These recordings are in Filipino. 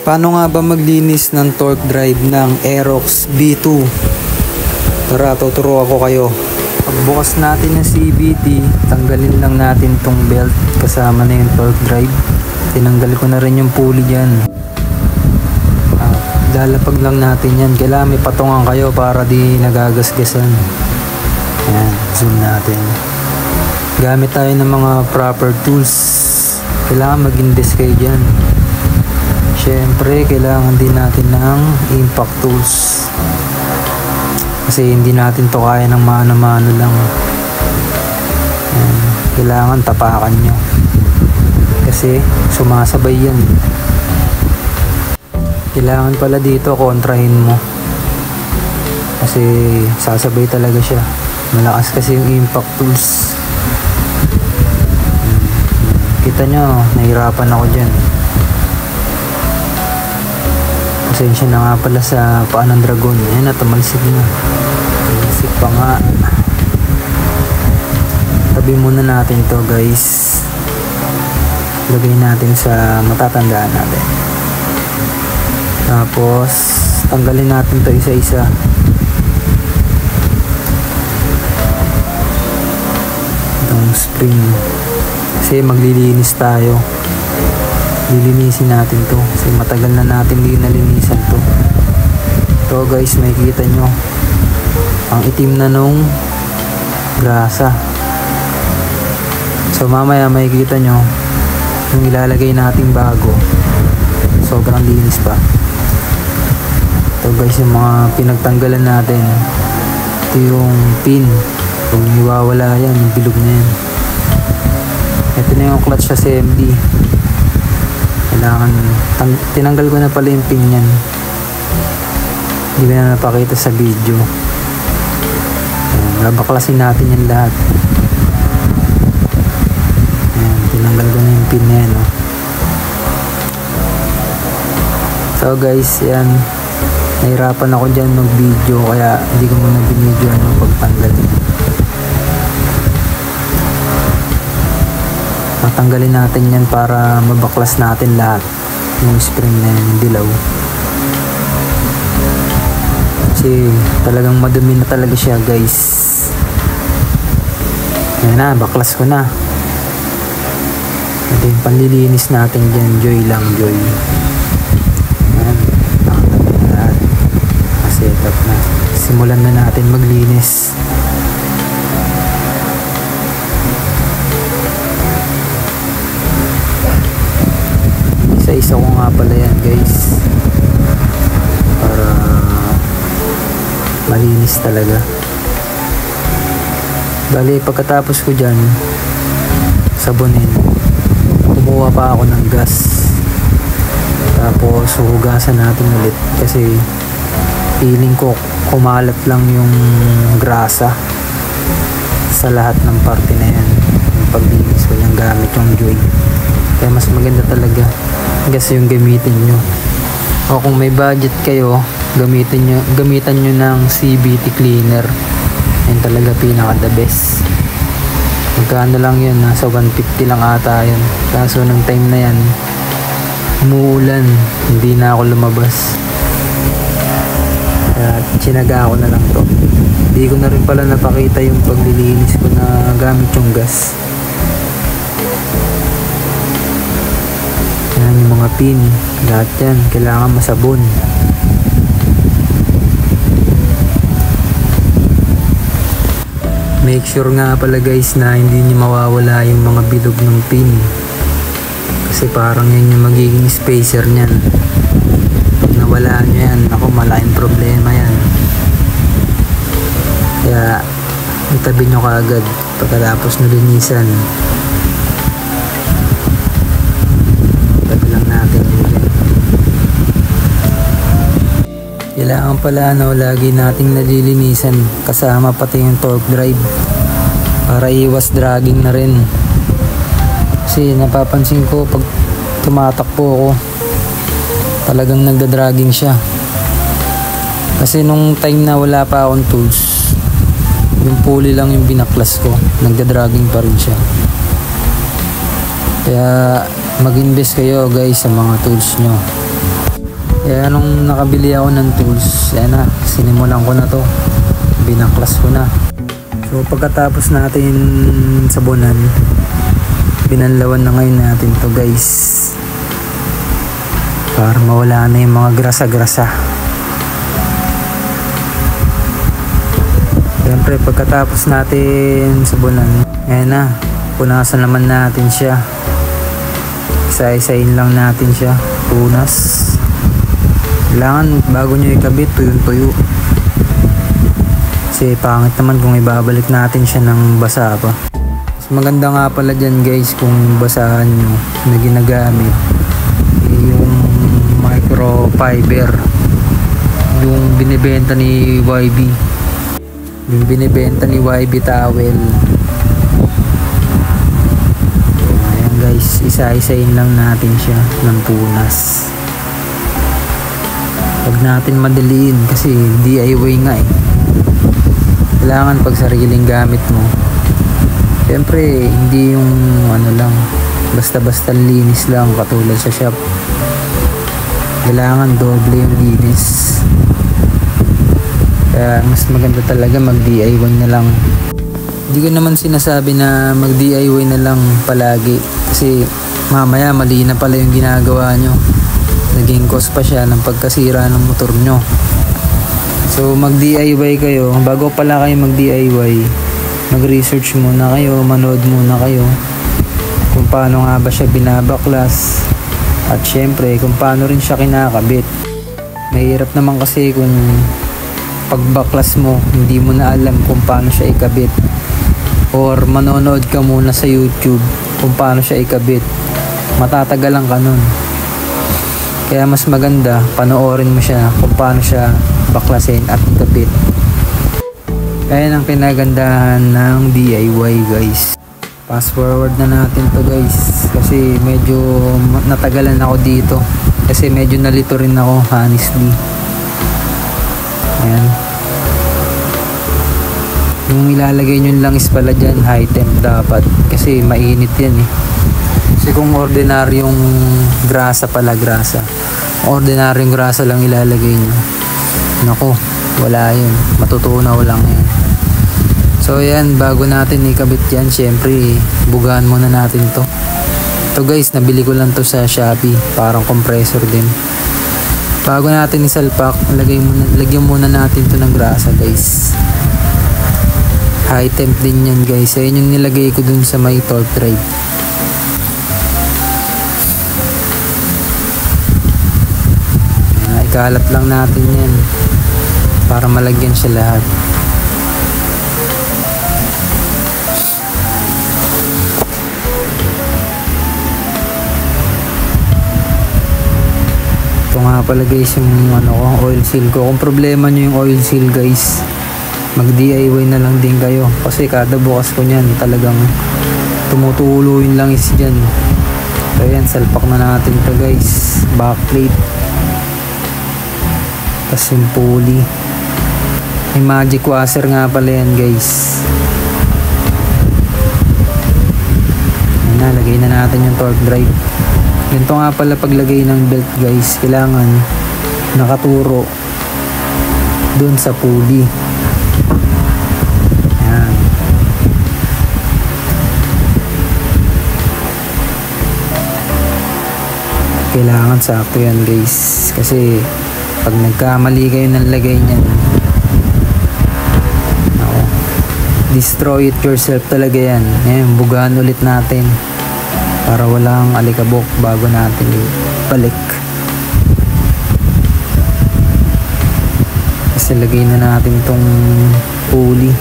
Paano nga ba maglinis ng torque drive ng Aerox B2? Tara, tuturo ako kayo. Pagbukas natin ng CVT, tanggalin lang natin tong belt kasama na yung torque drive. Tinanggal ko na rin yung pulley dyan. Lalapag lang natin yan. Kailangan may patungan kayo para di nagagasgasan. Ayan, zoom natin. Gamit tayo ng mga proper tools. Kailangan mag-invest kayo dyan. Siyempre, kailangan din natin ng impact tools. Kasi hindi natin to kaya ng mano-mano lang. Ayan, kailangan tapakan nyo. Kasi sumasabay yan. Kailangan pala dito kontrahin mo. Kasi sasabay talaga siya. Malakas kasi yung impact tools. Kita nyo, nahirapan ako dyan. Pasensya na nga pala sa paan ng dragon. Ayan na, tumalsik na. Tumalsik pa nga. Tabi muna natin to, guys. Lagay natin sa matatandaan natin. Tapos tanggalin natin to isa-isa. Itong spring. Kasi maglilinis tayo. Lilinisin natin to. Kasi matagal na natin hindi nalinisan to. Ito guys, makikita nyo. Ang itim na nung grasa. So mamaya makikita nyo yung ilalagay nating bago. Sobrang linis pa. Ito guys, yung mga pinagtanggalan natin. Ito yung pin. Kung iwawala yan, yung bilog na yan. Ito na yung clutch sa CMD. Kailangan tinanggal ko na pala yung pin yan. Hindi ko na napakita sa video. Babaklasin natin yan lahat. Ayan, tinanggal ko na yung pin na yan. So guys, yan. Nahirapan ako dyan mag-video kaya hindi ko muna binidyo ang pagtanggal. Matanggalin natin yan para mabaklas natin lahat yung spring na yung dilaw. Kasi talagang madumi na talaga siya guys. Yan na, baklas ko na. Ito yung panlilinis natin dyan. Joy lang, joy. Setup na. Simulan na natin maglinis. Isa-isa ko nga pala yan guys. Para malinis talaga. Bali, pagkatapos ko dyan sabunin, kumuha pa ako ng gas. Tapos hugasan natin ulit. Kasi feeling ko kumalat lang yung grasa sa lahat ng parte na yan. Yung paglinis ko yung gamit yung joy. Kaya mas maganda talaga gas yung gamitin nyo. O kung may budget kayo, gamitan nyo ng CVT cleaner. Yan talaga pinaka the best. Magkano lang yun, nasa 150 lang ata yun. Kaso nung time na yan umuulan, hindi na ako lumabas. Kaya sinaga ko na lang to. Hindi ko na rin pala napakita yung paglilinis ko na gamit yung gas. Yan yung mga pin. Lahat yan. Kailangan masabon. Make sure nga pala guys na hindi nyo mawawala yung mga bilog ng pin. Kasi parang yan yung magiging spacer nyan. Wala nyo yan, ako malaking problema yan. Kaya itabi nyo kaagad pagkatapos nalinisan. Itabi lang natin yun. Kailangan pala lagi nating nalilinisan kasama pati yung torque drive para iwas dragging na rin. Kasi napapansin ko pag tumatakbo ako talagang nagdadragging siya. Kasi nung time na wala pa akong tools, yung pulley lang yung binaklas ko, nagdadragging pa rin siya. Kaya mag-invest kayo guys sa mga tools nyo. Kaya nung nakabili ako ng tools, yan na, sinimulan ko na to, binaklas ko na. So pagkatapos natin sabunan, binanlawan na ngayon natin to guys, para mawala na yung mga grasa-grasa. Siyempre pagkatapos natin sabunan, ayan na, punasan naman natin siya. Isa-isain lang natin siya, punas. Kailangan bago nyo ikabit, tuyo-tuyo. Kasi pangit naman kung ibabalik natin siya ng basa pa. Mas maganda nga pala dyan guys, kung basahan nyo na ginagamit yung microfiber, yung binibenta ni YB, yung binibenta ni YB towel. Ayan guys, isa-isain lang natin siya ng punas. Huwag natin madaliin kasi DIY nga eh. Kailangan pag sariling gamit mo, siyempre hindi yung ano lang, basta-basta linis lang katulad sa shop. Kailangan doble yung linis. Kaya mas maganda talaga mag DIY na lang. Hindi ko naman sinasabi na mag DIY na lang palagi, kasi mamaya mali na pala yung ginagawa nyo, naging cause pa siya ng pagkasira ng motor nyo. So mag DIY kayo, bago pala kayo mag DIY, mag research muna kayo, manood muna kayo kung paano nga ba siya binabaklas, at syempre kung paano rin siya kinakabit. Mahirap naman kasi kung pagbaklas mo hindi mo na alam kung paano siya ikabit, or manonood ka muna sa YouTube kung paano siya ikabit, matatagalan ka nun. Kaya mas maganda panoorin mo siya kung paano siya baklasin at ikabit. Ayan ang kinagandahan ng DIY guys. Fast forward na natin to guys, kasi medyo natagalan ako dito, kasi medyo nalito rin ako honestly. Ayan, yung ilalagay nyo lang is pala dyan high temp dapat, kasi mainit yan eh. Kasi kung ordinaryong grasa pala, ordinaryong grasa lang ilalagay nyo, naku, wala yun, matutunaw lang yan. So yan, bago natin ikabit yan, syempre bugaan muna natin to. Ito guys, nabili ko lang to sa Shopee, parang compressor din. Bago natin isalpak, lagyan muna natin to ng grasa guys. High temp din yan guys, ayun yung nilagay ko dun sa may torque drive. Ikalat lang natin yan para malagyan siya lahat. Ito nga pala guys yung oil seal ko. Kung problema nyo yung oil seal guys, mag DIY na lang din kayo, kasi kada bukas ko nyan talagang tumutulo yung langis dyan. So yan, salpak na natin to guys, backplate, tas yung pulley. May magic washer nga pala yan guys. Ayan na, lagay na natin yung torque drive. Ganito nga pala paglagay ng belt guys, kailangan nakaturo dun sa pulley. Ayan. Kailangan sakto yan guys, kasi pag nagkamali kayo ng lagay niyan, destroy it yourself talaga yan. Ayan, bugaan ulit natin para walang alikabok bago natin ibalik. Kasi lagay na natin tong pulley.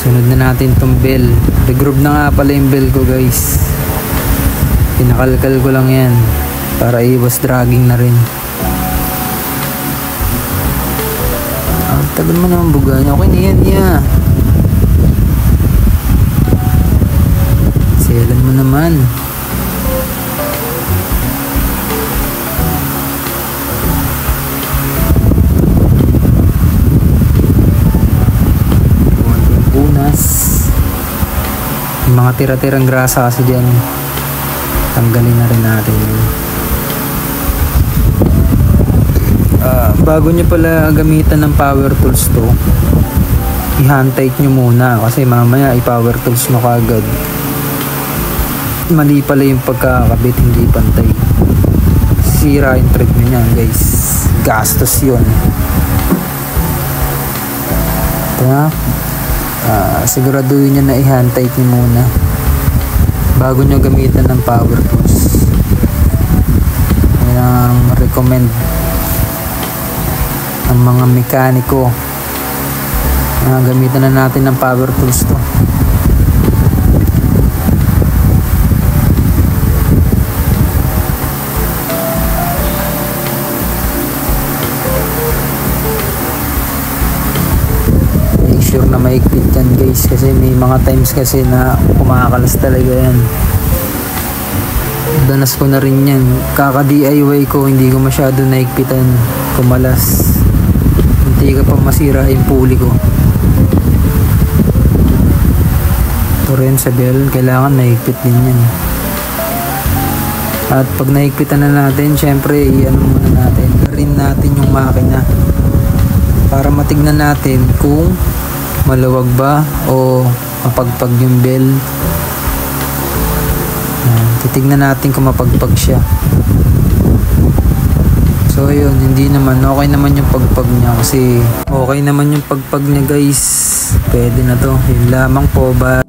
Sunod na natin tong bell. Regroove na nga pala yung bell ko guys, pinakalkal ko lang yan para iwas dragging na rin. Tagal mo naman buga niya. Okay na yan niya. Selan mo naman. Yung mga mga tira-tirang grasa kasi dyan, tanggalin na rin natin yun. Bago nyo pala gamitan ng power tools to, i-hand tight nyo muna kasi mamaya i-power tools mo kagad, mali pala yung pagkakabit, hindi pantay, sira yung thread nyo yan guys, gastos yun. Kaya siguraduhin nyo na i-hand tight nyo muna bago nyo gamitan ng power tools. Yan ang recommend ng mga mekaniko na gamitan na natin ng power tools to. Make sure na maigpit yan guys, kasi may mga times kasi na kumakalas talaga yan. Danas ko na rin yan, kaka DIY ko, hindi ko masyado naigpitan, kumalas, hindi ka pa masira yung puli ko. Ito rin sa bell, kailangan naigpit din yan. At pag naigpitan na natin, syempre i-ano muna natin, rin natin yung makina para matignan natin kung maluwag ba o mapagpag yung bell. Titignan natin kung mapagpag siya. So ayun, hindi naman, okay naman yung pagpag niya, kasi okay naman yung pagpag niya guys, pwede na to. Yun lamang po ba.